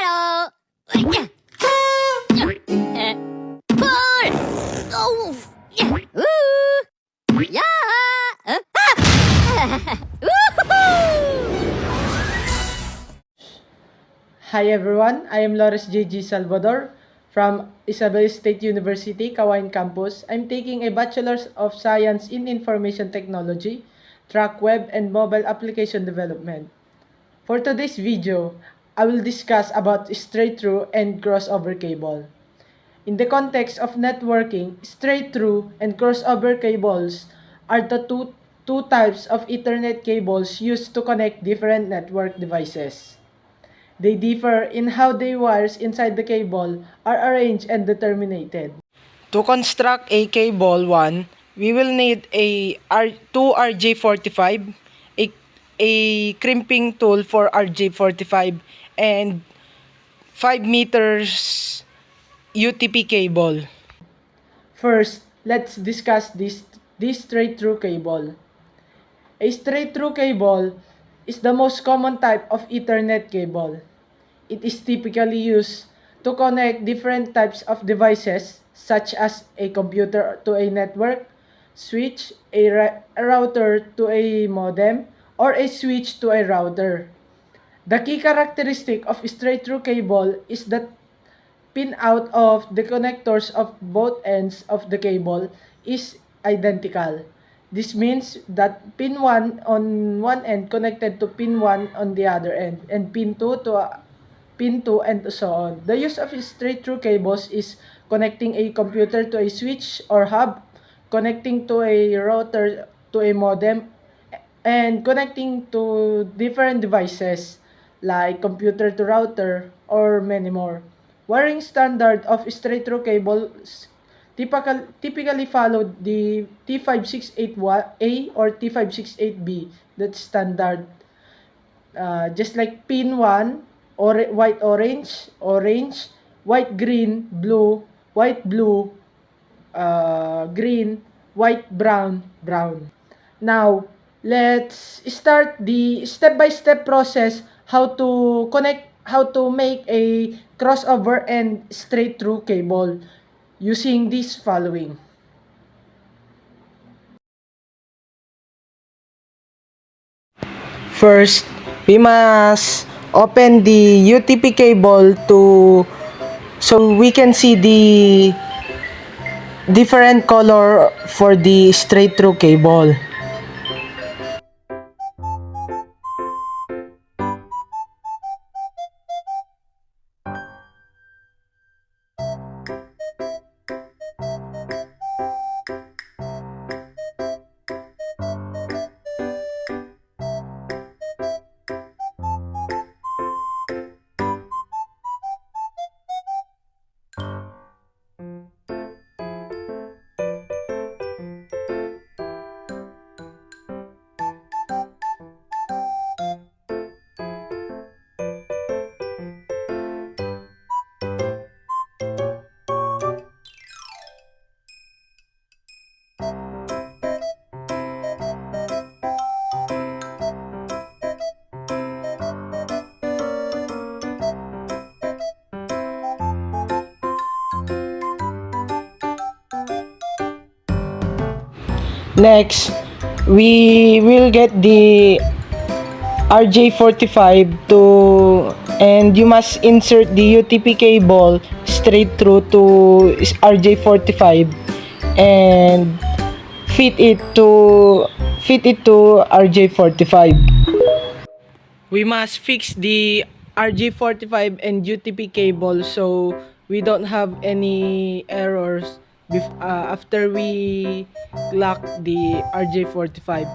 Hello. Pull. Oh. Ooh. Yeah. Hi everyone, I am Loris J.G. Salvador from Isabel State University, Kawain Campus. I'm taking a Bachelor's of Science in Information Technology, Track Web and Mobile Application Development. For today's video, I will discuss about straight-through and crossover cable. In the context of networking, straight-through and crossover cables are the two types of Ethernet cables used to connect different network devices. They differ in how the wires inside the cable are arranged and determined. To construct a cable 1, we will need two RJ45, a crimping tool for RJ45, and 5 meters UTP cable. First, let's discuss this straight-through cable. A straight-through cable is the most common type of Ethernet cable. It is typically used to connect different types of devices such as a computer to a network, switch, a router to a modem, or a switch to a router. The key characteristic of straight-through cable is that pin out of the connectors of both ends of the cable is identical. This means that pin 1 on one end connected to pin 1 on the other end, and pin 2 to pin 2 and so on. The use of straight-through cables is connecting a computer to a switch or hub, connecting to a router to a modem, and connecting to different devices like computer to router or many more. Wiring standard of straight-through cables typically follow the T568A or T568B. That's standard. Just like pin 1, white orange, orange, white green, blue, white blue, green, white brown, brown. Now, let's start the step-by-step process how to make a crossover and straight-through cable using this following. First, we must open the UTP cable so we can see the different color for the straight-through cable. Next, we will get the RJ45 and you must insert the UTP cable straight through to RJ45 and fit it to RJ45. We must fix the RJ45 and UTP cable so we don't have any errors after we lock the RJ45.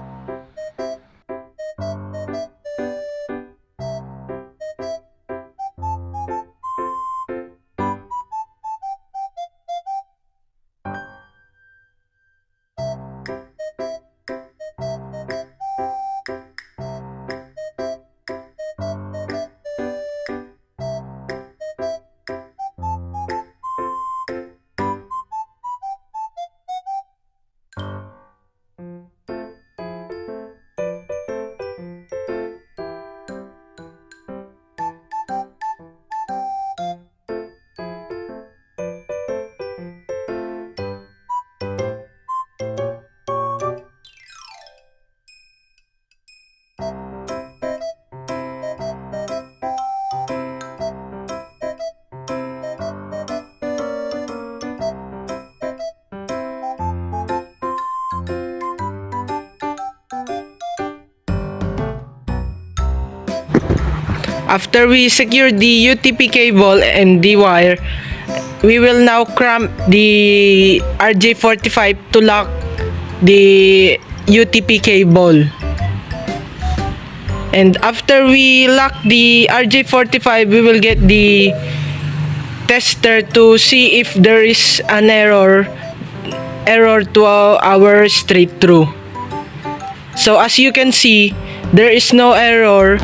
After we secure the UTP cable and the wire, we will now clamp the RJ45 to lock the UTP cable. And after we lock the RJ45, we will get the tester to see if there is an error to our straight through. So as you can see, there is no error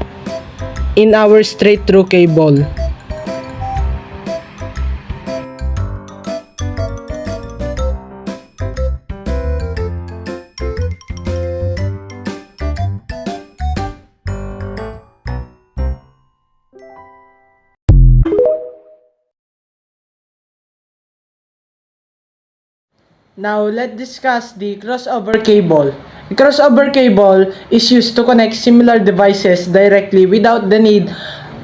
in our straight through cable. Now, let's discuss the crossover cable. The crossover cable is used to connect similar devices directly without the need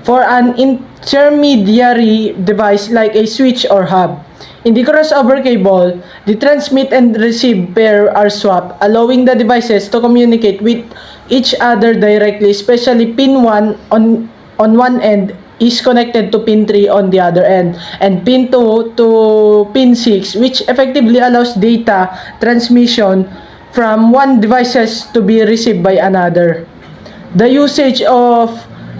for an intermediary device like a switch or hub. In the crossover cable, the transmit and receive pair are swapped, allowing the devices to communicate with each other directly, especially pin 1 on one end is connected to pin 3 on the other end, and pin 2 to pin 6, which effectively allows data transmission from one devices to be received by another. The usage of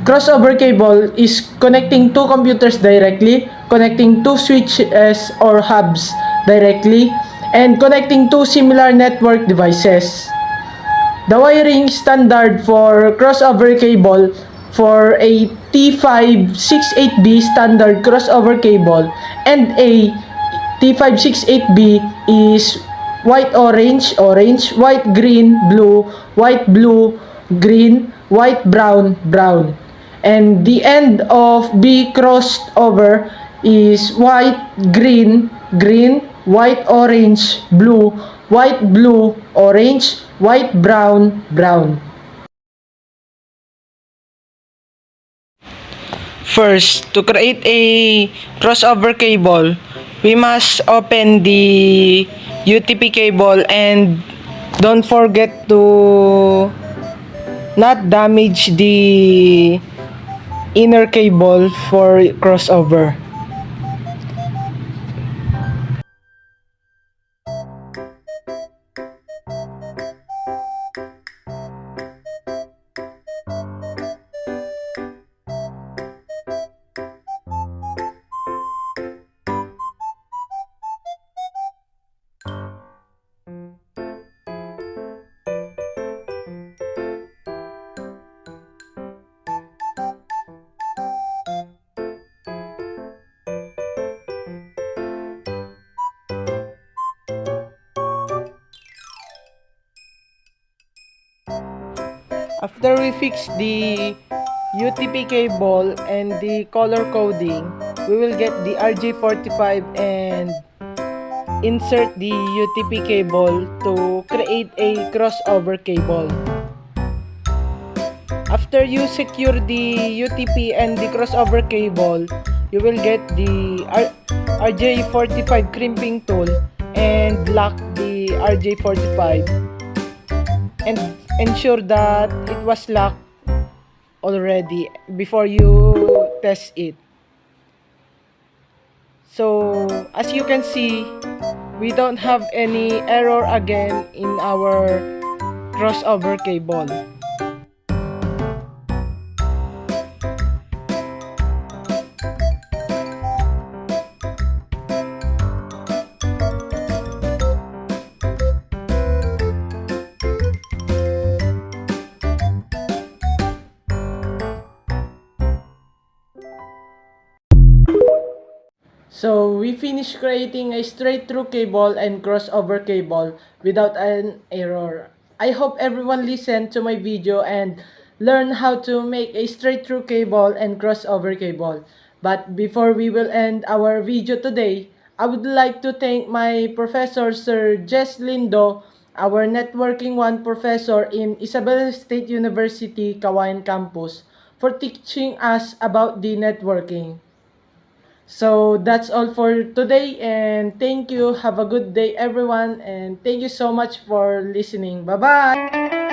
crossover cable is connecting two computers directly, connecting two switches or hubs directly, and connecting two similar network devices. The wiring standard for crossover cable for a T568B standard crossover cable and a T568B is white-orange, orange, white-green, blue, white-blue, green, white-brown, brown. And the end of B crossover is white, green, green, white, orange, blue, white, blue, orange, white, brown, brown. First, to create a crossover cable, we must open the UTP cable and don't forget to not damage the inner cable for crossover. After we fix the UTP cable and the color coding, we will get the RJ45 and insert the UTP cable to create a crossover cable. After you secure the UTP and the crossover cable, you will get the RJ45 crimping tool and lock the RJ45 and ensure that it was locked already before you test it. So as you can see, we don't have any error again in our crossover cable. So we finished creating a straight through cable and crossover cable without an error. I hope everyone listened to my video and learn how to make a straight through cable and crossover cable. But before we will end our video today, I would like to thank my professor Sir Jess Lindo, our networking 1 professor in Isabela State University, Kawayan Campus, for teaching us about the networking. So that's all for today, and thank you. Have a good day, everyone, and thank you so much for listening. Bye bye.